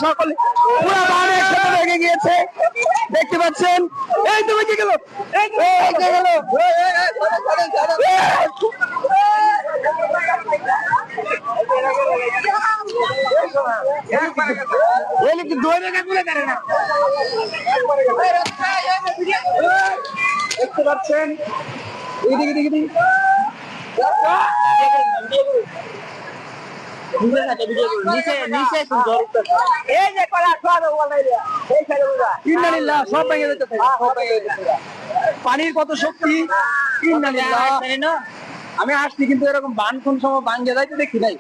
সকলে পুরো বান একসাথে লেগে গিয়েছে, দেখতে পাচ্ছেন। এই তো বেঁচে গেল, বেঁচে গেল। দেখতে পাচ্ছেন পানির কত শক্তি। আমি আসছি কিন্তু এরকম বান কোন সময় ভাঙ্গে যাইতে দেখি নাই।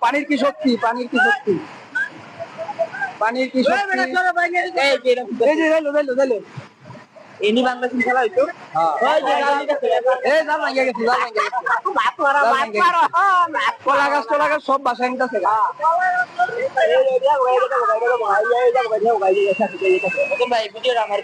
পানির কি শক্তি, পানির কি শক্তি, পানির কি শক্তি। এনি বাংলাদেশ খেলা হইতো, কলা গাছ সব বাসায় নিতেছে। ভাই ভিডিও আমার